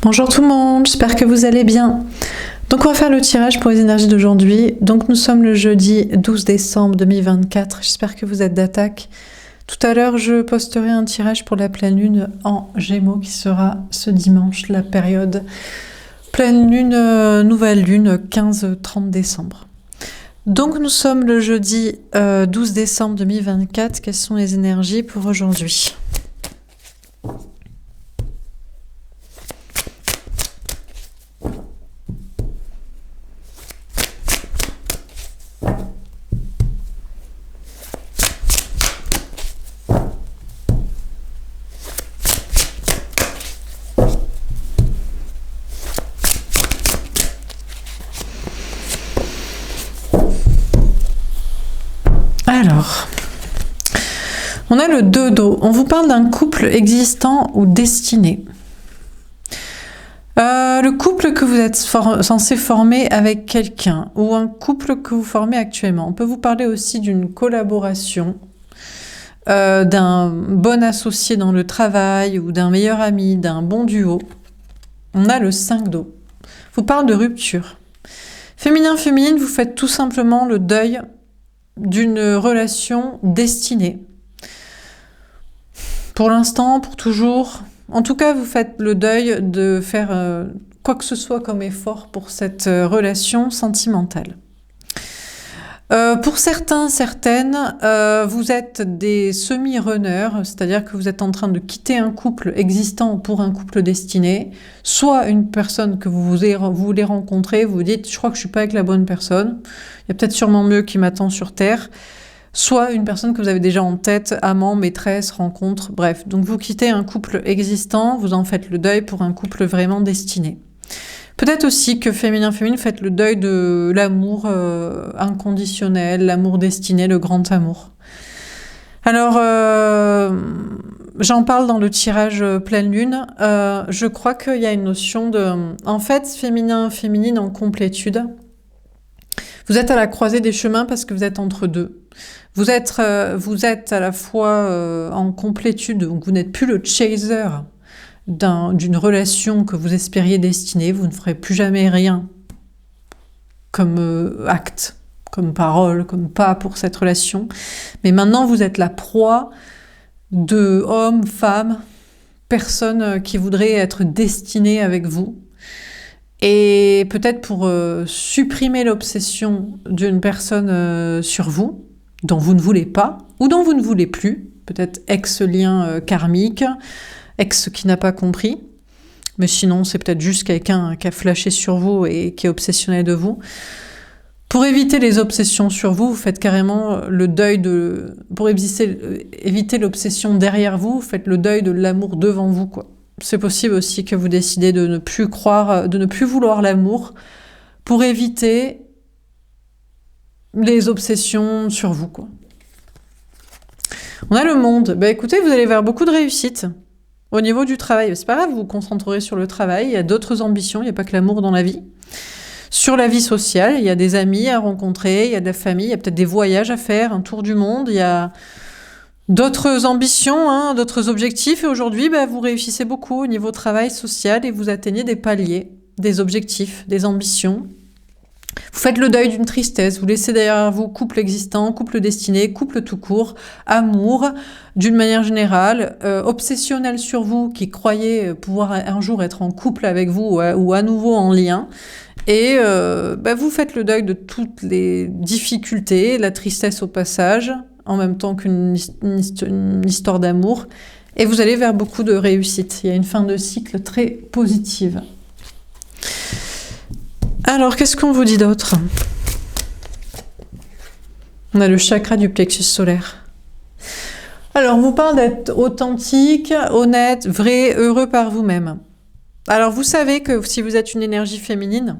Bonjour tout le monde, j'espère que vous allez bien. Donc on va faire le tirage pour les énergies d'aujourd'hui. Donc nous sommes le jeudi 12 décembre 2024, j'espère que vous êtes d'attaque. Tout à l'heure je posterai un tirage pour la pleine lune en Gémeaux qui sera ce dimanche, la période pleine lune, nouvelle lune, 15-30 décembre. Donc nous sommes le jeudi 12 décembre 2024, quelles sont les énergies pour aujourd'hui ? Alors, on a le 2 d'eau. On vous parle d'un couple existant ou destiné. Le couple que vous êtes censé former avec quelqu'un ou un couple que vous formez actuellement. On peut vous parler aussi d'une collaboration, d'un bon associé dans le travail ou d'un meilleur ami, d'un bon duo. On a le 5 d'eau. Vous parle de rupture. Féminin-féminine, vous faites tout simplement le deuil d'une relation destinée. Pour l'instant, pour toujours. En tout cas, vous faites le deuil de faire quoi que ce soit comme effort pour cette relation sentimentale. Pour certains, certaines, vous êtes des semi-runners, c'est-à-dire que vous êtes en train de quitter un couple existant pour un couple destiné, soit une personne que vous voulez rencontrer, vous vous dites « je crois que je ne suis pas avec la bonne personne, il y a peut-être sûrement mieux qui m'attend sur Terre », soit une personne que vous avez déjà en tête, amant, maîtresse, rencontre, bref. Donc vous quittez un couple existant, vous en faites le deuil pour un couple vraiment destiné. Peut-être aussi que féminin-féminine, faites le deuil de l'amour inconditionnel, l'amour destiné, le grand amour. Alors, j'en parle dans le tirage pleine lune. Je crois qu'il y a une notion de... En fait, féminin-féminine en complétude. Vous êtes à la croisée des chemins parce que vous êtes entre deux. Vous êtes à la fois en complétude, donc vous n'êtes plus le chaser d'une relation que vous espériez destinée, vous ne ferez plus jamais rien comme acte, comme parole, comme pas pour cette relation. Mais maintenant, vous êtes la proie de hommes, femmes, personnes qui voudraient être destinées avec vous. Et peut-être pour supprimer l'obsession d'une personne sur vous, dont vous ne voulez pas, ou dont vous ne voulez plus, peut-être ex-lien karmique, ex qui n'a pas compris, mais sinon c'est peut-être juste quelqu'un qui a flashé sur vous et qui est obsessionné de vous. Pour éviter les obsessions sur vous, vous faites carrément le deuil de... Pour éviter l'obsession derrière vous, vous faites le deuil de l'amour devant vous, quoi. C'est possible aussi que vous décidez de ne plus croire, de ne plus vouloir l'amour pour éviter les obsessions sur vous, quoi. On a le monde. Ben écoutez, vous allez vers beaucoup de réussite. Au niveau du travail, c'est pas grave, vous vous concentrerez sur le travail, il y a d'autres ambitions, il n'y a pas que l'amour dans la vie. Sur la vie sociale, il y a des amis à rencontrer, il y a de la famille, il y a peut-être des voyages à faire, un tour du monde, il y a d'autres ambitions, d'autres objectifs, et aujourd'hui, vous réussissez beaucoup au niveau travail social et vous atteignez des paliers, des objectifs, des ambitions. Vous faites le deuil d'une tristesse, vous laissez derrière vous couple existant, couple destiné, couple tout court, amour, d'une manière générale, obsessionnel sur vous, qui croyez pouvoir un jour être en couple avec vous ou à nouveau en lien. Et vous faites le deuil de toutes les difficultés, la tristesse au passage, en même temps qu'une histoire d'amour. Et vous allez vers beaucoup de réussite. Il y a une fin de cycle très positive. Alors, qu'est-ce qu'on vous dit d'autre ? On a le chakra du plexus solaire. Alors, on vous parle d'être authentique, honnête, vrai, heureux par vous-même. Alors, vous savez que si vous êtes une énergie féminine,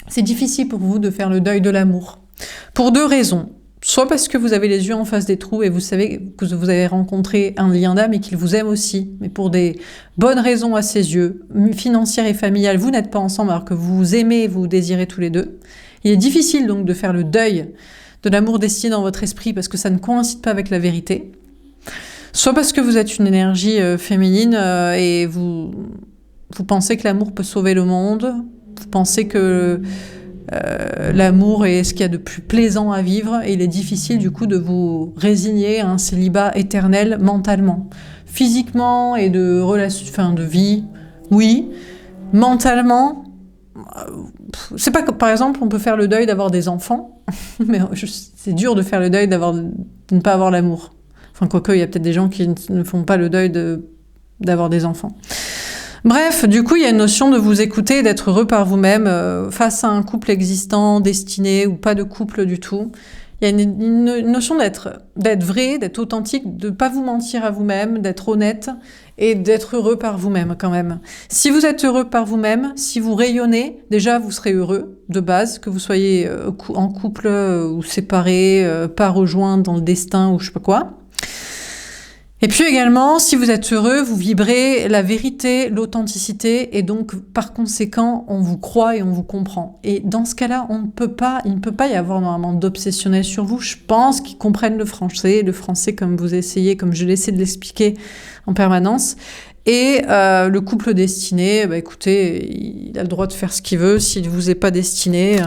c'est difficile pour vous de faire le deuil de l'amour. Pour deux raisons. Soit parce que vous avez les yeux en face des trous et vous savez que vous avez rencontré un lien d'âme et qu'il vous aime aussi, mais pour des bonnes raisons à ses yeux, financières et familiales, vous n'êtes pas ensemble alors que vous vous aimez et vous désirez tous les deux. Il est difficile donc de faire le deuil de l'amour destiné dans votre esprit parce que ça ne coïncide pas avec la vérité. Soit parce que vous êtes une énergie féminine et vous Vous pensez que l'amour peut sauver le monde. Vous pensez que l'amour est ce qu'il y a de plus plaisant à vivre et il est difficile du coup de vous résigner à un célibat éternel mentalement. Physiquement et de relation, enfin de vie, oui. Mentalement, c'est pas que par exemple on peut faire le deuil d'avoir des enfants, mais c'est dur de faire le deuil de ne pas avoir l'amour. Enfin quoique il y a peut-être des gens qui ne font pas le deuil d'avoir des enfants. Bref, du coup, il y a une notion de vous écouter et d'être heureux par vous-même face à un couple existant, destiné ou pas de couple du tout. Il y a une notion d'être vrai, d'être authentique, de ne pas vous mentir à vous-même, d'être honnête et d'être heureux par vous-même quand même. Si vous êtes heureux par vous-même, si vous rayonnez, déjà vous serez heureux de base, que vous soyez en couple ou séparés, pas rejoints dans le destin ou je sais pas quoi. Et puis également, si vous êtes heureux, vous vibrez la vérité, l'authenticité, et donc par conséquent, on vous croit et on vous comprend. Et dans ce cas-là, il ne peut pas y avoir normalement d'obsessionnel sur vous. Je pense qu'ils comprennent le français comme vous essayez, comme je l'essaie de l'expliquer en permanence. Et le couple destiné, écoutez, il a le droit de faire ce qu'il veut. S'il vous est pas destiné,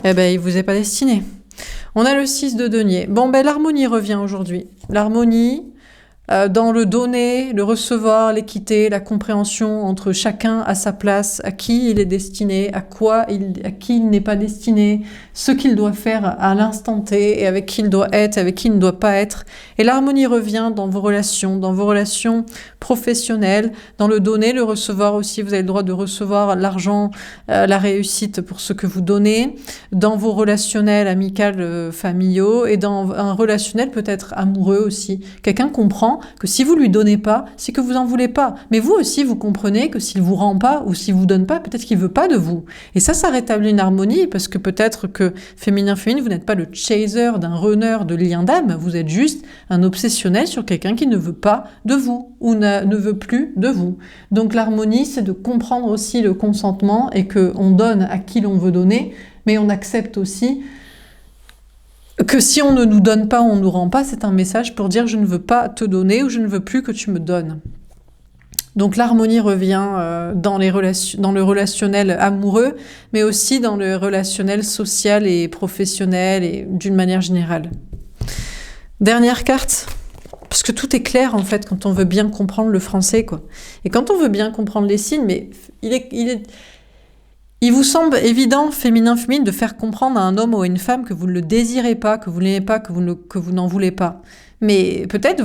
il vous est pas destiné. On a le 6 de denier. Bon, l'harmonie revient aujourd'hui. L'harmonie, dans le donner, le recevoir, l'équité, la compréhension entre chacun à sa place, à qui il est destiné, à qui il n'est pas destiné, ce qu'il doit faire à l'instant T et avec qui il doit être, avec qui il ne doit pas être. Et l'harmonie revient dans vos relations professionnelles, dans le donner, le recevoir aussi. Vous avez le droit de recevoir l'argent, la réussite pour ce que vous donnez, dans vos relationnels amicales, familiaux et dans un relationnel peut-être amoureux aussi. Quelqu'un comprend que si vous lui donnez pas, c'est que vous en voulez pas. Mais vous aussi, vous comprenez que s'il vous rend pas ou s'il vous donne pas, peut-être qu'il veut pas de vous. Et ça rétablit une harmonie parce que peut-être que féminin, vous n'êtes pas le chaser d'un runner de lien d'âme, vous êtes juste un obsessionnel sur quelqu'un qui ne veut pas de vous ou ne veut plus de vous. Donc l'harmonie, c'est de comprendre aussi le consentement et qu'on donne à qui l'on veut donner, mais on accepte aussi que si on ne nous donne pas, on ne nous rend pas, c'est un message pour dire je ne veux pas te donner ou je ne veux plus que tu me donnes. Donc l'harmonie revient dans le relationnel amoureux, mais aussi dans le relationnel social et professionnel et d'une manière générale. Dernière carte, parce que tout est clair en fait quand on veut bien comprendre le français, quoi. Et quand on veut bien comprendre les signes, mais il vous semble évident, féminin, de faire comprendre à un homme ou à une femme que vous ne le désirez pas, que vous ne l'aimez pas, que vous n'en voulez pas. Mais peut-être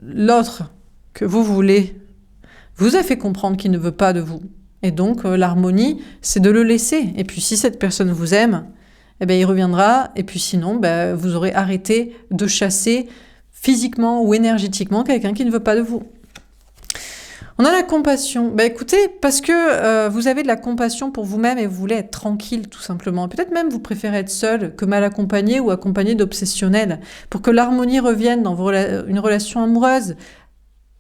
l'autre que vous voulez vous a fait comprendre qu'il ne veut pas de vous. Et donc l'harmonie, c'est de le laisser. Et puis si cette personne vous aime, il reviendra. Et puis sinon, vous aurez arrêté de chasser physiquement ou énergétiquement quelqu'un qui ne veut pas de vous. On a la compassion. Écoutez, parce que vous avez de la compassion pour vous-même et vous voulez être tranquille, tout simplement. Peut-être même vous préférez être seul que mal accompagné ou accompagné d'obsessionnels. Pour que l'harmonie revienne dans une relation amoureuse,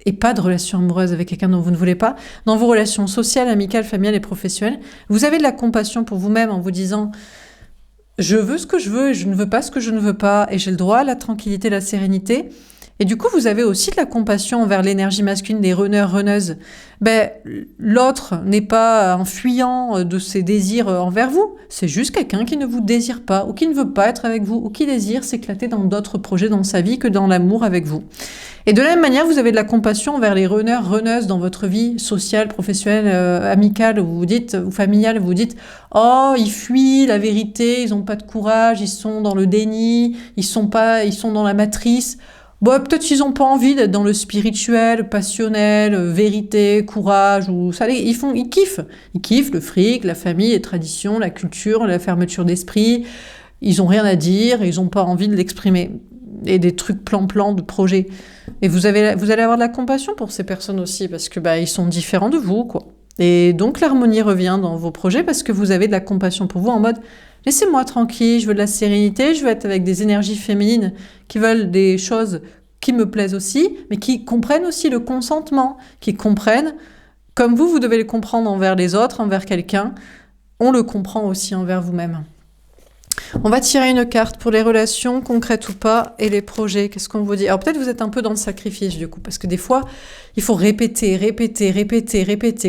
et pas de relation amoureuse avec quelqu'un dont vous ne voulez pas, dans vos relations sociales, amicales, familiales et professionnelles, vous avez de la compassion pour vous-même en vous disant « Je veux ce que je veux et je ne veux pas ce que je ne veux pas et j'ai le droit à la tranquillité, la sérénité ». Et du coup, vous avez aussi de la compassion envers l'énergie masculine des runners, runneuses. L'autre n'est pas un fuyant de ses désirs envers vous. C'est juste quelqu'un qui ne vous désire pas ou qui ne veut pas être avec vous ou qui désire s'éclater dans d'autres projets dans sa vie que dans l'amour avec vous. Et de la même manière, vous avez de la compassion envers les runners, runneuses dans votre vie sociale, professionnelle, amicale, ou familiale. Vous dites « Oh, ils fuient la vérité, ils n'ont pas de courage, ils sont dans le déni, ils sont dans la matrice. » Peut-être qu'ils n'ont pas envie d'être dans le spirituel, passionnel, vérité, courage, ou ça. Ils kiffent. Ils kiffent le fric, la famille, les traditions, la culture, la fermeture d'esprit. Ils n'ont rien à dire, ils n'ont pas envie de l'exprimer. Et des trucs plan-plan de projets. Et vous allez avoir de la compassion pour ces personnes aussi, parce que ils sont différents de vous, quoi. Et donc l'harmonie revient dans vos projets parce que vous avez de la compassion pour vous en mode « Laissez-moi tranquille, je veux de la sérénité, je veux être avec des énergies féminines qui veulent des choses qui me plaisent aussi, mais qui comprennent aussi le consentement, qui comprennent, comme vous devez le comprendre envers les autres, envers quelqu'un, on le comprend aussi envers vous-même. » On va tirer une carte pour les relations, concrètes ou pas, et les projets. Qu'est-ce qu'on vous dit? Alors peut-être vous êtes un peu dans le sacrifice du coup, parce que des fois, il faut répéter,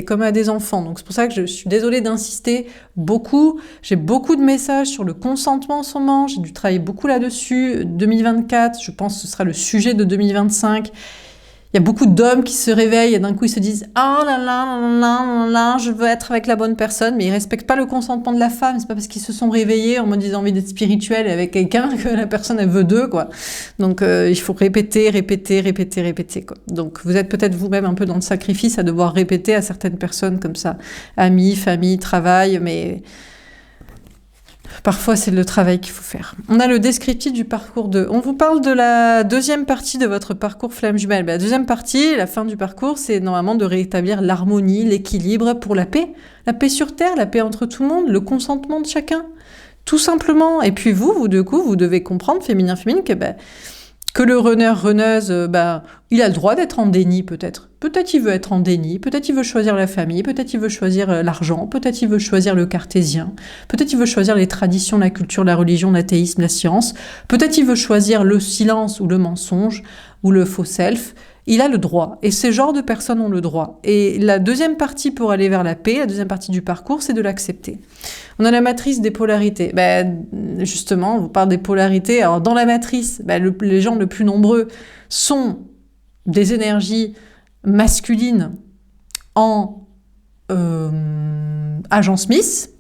comme à des enfants. Donc c'est pour ça que je suis désolée d'insister beaucoup. J'ai beaucoup de messages sur le consentement en ce moment. J'ai dû travailler beaucoup là-dessus. 2024, je pense que ce sera le sujet de 2025. Il y a beaucoup d'hommes qui se réveillent et d'un coup ils se disent « Ah là là, là là, là là, je veux être avec la bonne personne », mais ils respectent pas le consentement de la femme. C'est pas parce qu'ils se sont réveillés en mode ils ont envie d'être spirituels avec quelqu'un que la personne elle veut d'eux, quoi. Donc il faut répéter, quoi. Donc vous êtes peut-être vous-même un peu dans le sacrifice à devoir répéter à certaines personnes comme ça, amis, famille, travail, mais parfois, c'est le travail qu'il faut faire. On a le descriptif du parcours 2. On vous parle de la deuxième partie de votre parcours flamme jumelle. La deuxième partie, la fin du parcours, c'est normalement de rétablir l'harmonie, l'équilibre pour la paix. La paix sur Terre, la paix entre tout le monde, le consentement de chacun. Tout simplement. Et puis vous devez comprendre, féminin, que le runneuse, il a le droit d'être en déni peut-être. Peut-être il veut être en déni, peut-être il veut choisir la famille, peut-être il veut choisir l'argent, peut-être il veut choisir le cartésien, peut-être il veut choisir les traditions, la culture, la religion, l'athéisme, la science, peut-être il veut choisir le silence ou le mensonge ou le faux self. Il a le droit. Et ces genres de personnes ont le droit. Et la deuxième partie pour aller vers la paix, la deuxième partie du parcours, c'est de l'accepter. On a la matrice des polarités. Justement, on vous parle des polarités. Alors, dans la matrice, les gens les plus nombreux sont des énergies masculines en agent Smith.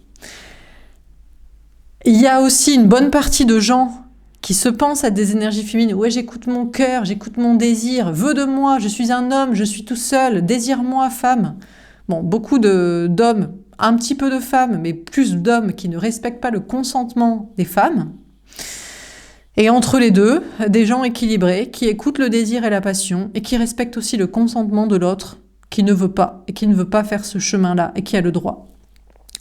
Il y a aussi une bonne partie de gens qui se pensent à des énergies féminines. Ouais, j'écoute mon cœur, j'écoute mon désir, veux de moi, je suis un homme, je suis tout seul, désire-moi, femme. Bon, beaucoup d'hommes, un petit peu de femmes, mais plus d'hommes qui ne respectent pas le consentement des femmes. Et entre les deux, des gens équilibrés qui écoutent le désir et la passion et qui respectent aussi le consentement de l'autre qui ne veut pas et qui ne veut pas faire ce chemin-là et qui a le droit.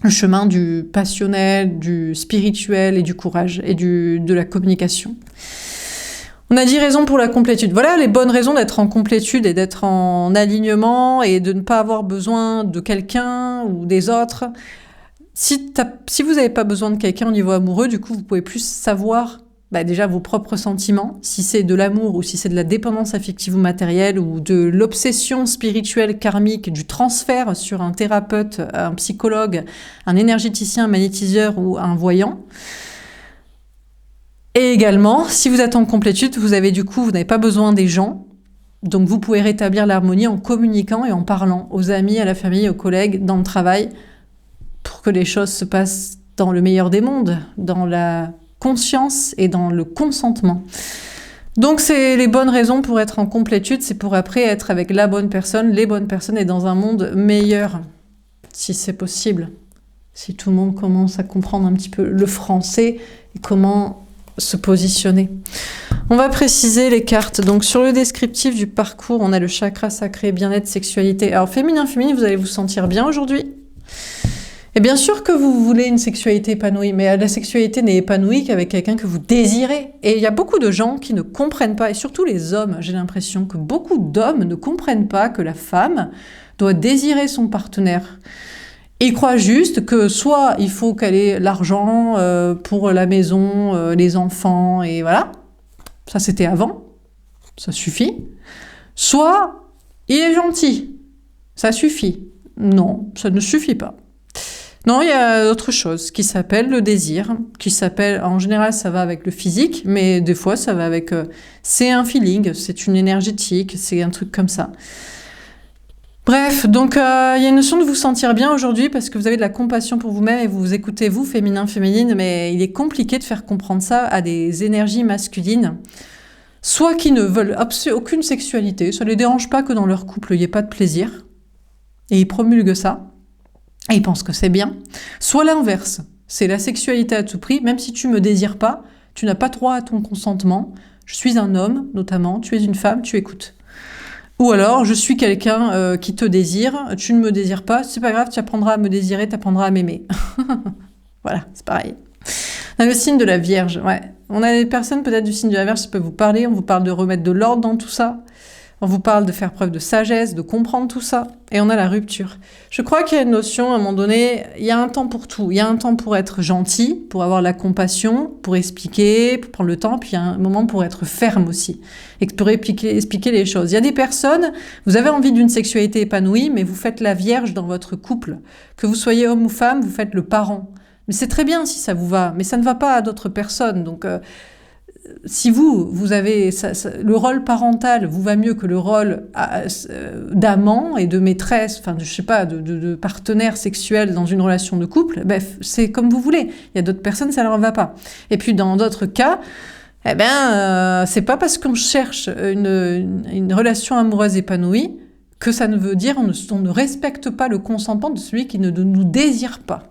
Le chemin du passionnel, du spirituel et du courage et de la communication. On a 10 raisons pour la complétude. Voilà les bonnes raisons d'être en complétude et d'être en alignement et de ne pas avoir besoin de quelqu'un ou des autres. Si vous n'avez pas besoin de quelqu'un au niveau amoureux, du coup, vous pouvez plus savoir déjà vos propres sentiments, si c'est de l'amour ou si c'est de la dépendance affective ou matérielle ou de l'obsession spirituelle karmique, du transfert sur un thérapeute, un psychologue, un énergéticien, un magnétiseur ou un voyant. Et également, si vous êtes en complétude, vous n'avez pas besoin des gens, donc vous pouvez rétablir l'harmonie en communiquant et en parlant aux amis, à la famille, aux collègues, dans le travail, pour que les choses se passent dans le meilleur des mondes, dans la conscience et dans le consentement. Donc c'est les bonnes raisons pour être en complétude, c'est pour après être avec la bonne personne, les bonnes personnes et dans un monde meilleur, si c'est possible. Si tout le monde commence à comprendre un petit peu le français et comment se positionner. On va préciser les cartes. Donc sur le descriptif du parcours, on a le chakra sacré, bien-être, sexualité. Alors féminin, vous allez vous sentir bien aujourd'hui. Et bien sûr que vous voulez une sexualité épanouie, mais la sexualité n'est épanouie qu'avec quelqu'un que vous désirez. Et il y a beaucoup de gens qui ne comprennent pas, et surtout les hommes, j'ai l'impression que beaucoup d'hommes ne comprennent pas que la femme doit désirer son partenaire. Ils croient juste que soit il faut qu'elle ait l'argent pour la maison, les enfants, et voilà. Ça c'était avant, ça suffit. Soit il est gentil, ça suffit. Non, ça ne suffit pas. Non, il y a autre chose qui s'appelle le désir, en général ça va avec le physique, mais des fois ça va avec, c'est un feeling, c'est une énergétique, c'est un truc comme ça. Bref, donc il y a une notion de vous sentir bien aujourd'hui parce que vous avez de la compassion pour vous-même et vous vous écoutez vous, féminin, féminine, mais il est compliqué de faire comprendre ça à des énergies masculines, soit qui ne veulent aucune sexualité, ça les dérange pas que dans leur couple il n'y ait pas de plaisir, et ils promulguent ça. Et ils pensent que c'est bien. Soit l'inverse, c'est la sexualité à tout prix, même si tu me désires pas, tu n'as pas droit à ton consentement, je suis un homme, notamment, tu es une femme, tu écoutes. Ou alors, je suis quelqu'un qui te désire, tu ne me désires pas, c'est pas grave, tu apprendras à me désirer, tu apprendras à m'aimer. Voilà, c'est pareil. On a le signe de la Vierge, ouais. On a des personnes peut-être du signe de la Vierge qui peuvent vous parler, on vous parle de remettre de l'ordre dans tout ça. On vous parle de faire preuve de sagesse, de comprendre tout ça. Et on a la rupture. Je crois qu'il y a une notion, à un moment donné, il y a un temps pour tout. Il y a un temps pour être gentil, pour avoir la compassion, pour expliquer, pour prendre le temps. Puis il y a un moment pour être ferme aussi. Et pour expliquer les choses. Il y a des personnes, vous avez envie d'une sexualité épanouie, mais vous faites la vierge dans votre couple. Que vous soyez homme ou femme, vous faites le parent. Mais c'est très bien si ça vous va. Mais ça ne va pas à d'autres personnes. Donc... si vous avez le rôle parental vous va mieux que le rôle d'amant et de maîtresse, enfin je sais pas, de partenaire sexuel dans une relation de couple, bref, c'est comme vous voulez. Il y a d'autres personnes, ça leur va pas. Et puis dans d'autres cas, c'est pas parce qu'on cherche une relation amoureuse épanouie que ça ne veut dire on ne respecte pas le consentement de celui qui ne nous désire pas.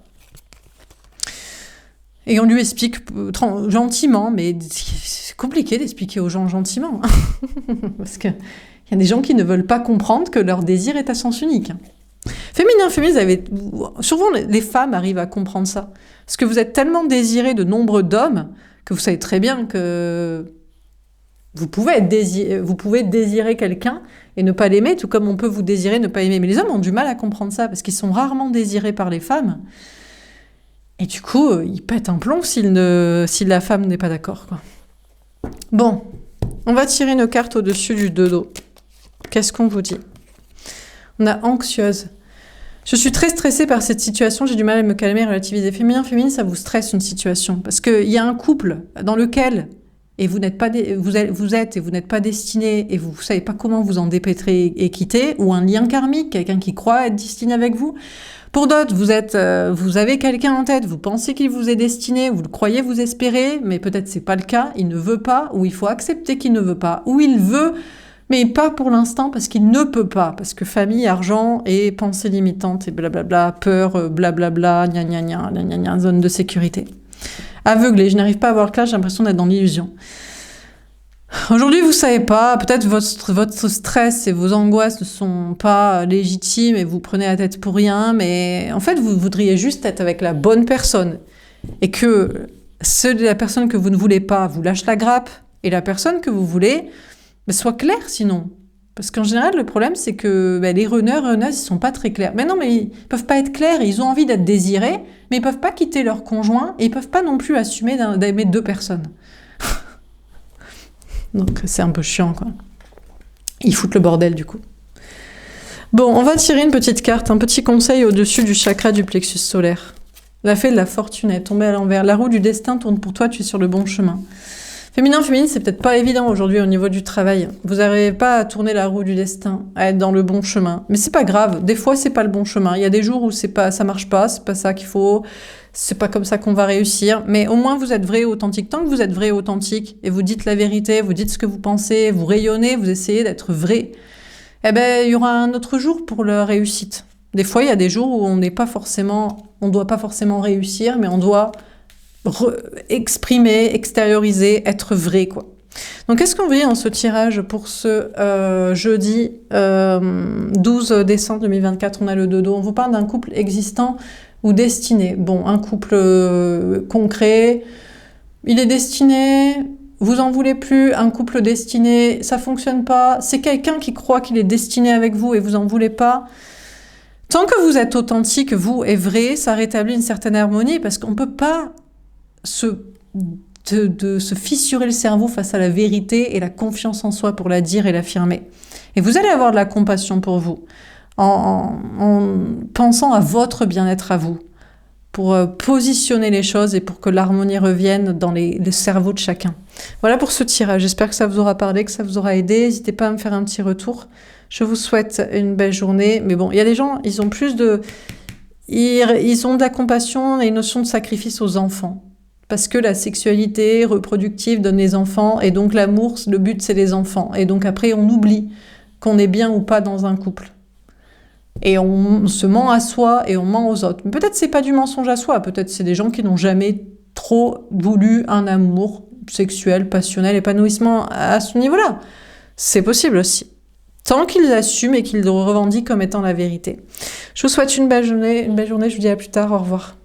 Et on lui explique gentiment, mais c'est compliqué d'expliquer aux gens gentiment. Parce qu'il y a des gens qui ne veulent pas comprendre que leur désir est à sens unique. Féminin, souvent les femmes arrivent à comprendre ça. Parce que vous êtes tellement désirés de nombre d'hommes que vous savez très bien que vous pouvez désirer quelqu'un et ne pas l'aimer, tout comme on peut vous désirer ne pas aimer. Mais les hommes ont du mal à comprendre ça, parce qu'ils sont rarement désirés par les femmes. Et du coup, il pète un plomb si la femme n'est pas d'accord, quoi. Bon, on va tirer une carte au-dessus du dodo. Qu'est-ce qu'on vous dit? On a anxieuse. Je suis très stressée par cette situation, j'ai du mal à me calmer et relativiser. Féminin, ça vous stresse une situation. Parce qu'il y a un couple dans lequel, et vous n'êtes pas destiné, et vous ne savez pas comment vous en dépêtrer et quitter, ou un lien karmique, quelqu'un qui croit être destiné avec vous. Pour d'autres, vous avez quelqu'un en tête, vous pensez qu'il vous est destiné, vous le croyez, vous espérez, mais peut-être c'est pas le cas, il ne veut pas, ou il faut accepter qu'il ne veut pas, ou il veut, mais pas pour l'instant parce qu'il ne peut pas, parce que famille, argent et pensée limitante et blablabla, peur, blablabla, gna gna gna, gna gna gna, zone de sécurité. Aveuglé, je n'arrive pas à voir clair, j'ai l'impression d'être dans l'illusion. Aujourd'hui, vous savez pas, peut-être votre stress et vos angoisses ne sont pas légitimes et vous prenez la tête pour rien, mais en fait, vous voudriez juste être avec la bonne personne et que la personne que vous ne voulez pas vous lâche la grappe et la personne que vous voulez soit claire sinon. Parce qu'en général, le problème, c'est que les runners, ils sont pas très clairs. Mais non, mais ils peuvent pas être clairs, ils ont envie d'être désirés, mais ils peuvent pas quitter leur conjoint et ils peuvent pas non plus assumer d'aimer deux personnes. Donc c'est un peu chiant, quoi. Ils foutent le bordel, du coup. Bon, on va tirer une petite carte, un petit conseil au-dessus du chakra du plexus solaire. La fée de la fortune est tombée à l'envers. La roue du destin tourne pour toi, tu es sur le bon chemin. Féminin, c'est peut-être pas évident aujourd'hui au niveau du travail. Vous n'arrivez pas à tourner la roue du destin, à être dans le bon chemin. Mais c'est pas grave, des fois c'est pas le bon chemin. Il y a des jours où ça marche pas, c'est pas ça qu'il faut, c'est pas comme ça qu'on va réussir. Mais au moins vous êtes vrai et authentique. Tant que vous êtes vrai et authentique, et vous dites la vérité, vous dites ce que vous pensez, vous rayonnez, vous essayez d'être vrai, il y aura un autre jour pour la réussite. Des fois il y a des jours où on doit pas forcément réussir, mais on doit exprimer, extérioriser, être vrai, quoi. Donc, qu'est-ce qu'on vit dans ce tirage pour ce jeudi 12 décembre 2024? On a le dodo. On vous parle d'un couple existant ou destiné. Bon, un couple concret. Il est destiné. Vous en voulez plus. Un couple destiné, ça fonctionne pas. C'est quelqu'un qui croit qu'il est destiné avec vous et vous en voulez pas. Tant que vous êtes authentique, vous, et vrai, ça rétablit une certaine harmonie parce qu'on peut pas se fissurer le cerveau face à la vérité et la confiance en soi pour la dire et l'affirmer. Et vous allez avoir de la compassion pour vous, en pensant à votre bien-être à vous, pour positionner les choses et pour que l'harmonie revienne dans le cerveau de chacun. Voilà pour ce tirage. J'espère que ça vous aura parlé, que ça vous aura aidé. N'hésitez pas à me faire un petit retour. Je vous souhaite une belle journée. Mais bon, il y a des gens, ils ont de la compassion et une notion de sacrifice aux enfants. Parce que la sexualité reproductive donne les enfants, et donc l'amour, le but, c'est les enfants. Et donc après, on oublie qu'on est bien ou pas dans un couple. Et on se ment à soi et on ment aux autres. Mais peut-être c'est pas du mensonge à soi, peut-être c'est des gens qui n'ont jamais trop voulu un amour sexuel, passionnel, épanouissement à ce niveau-là. C'est possible aussi. Tant qu'ils assument et qu'ils le revendiquent comme étant la vérité. Je vous souhaite une belle journée, je vous dis à plus tard, au revoir.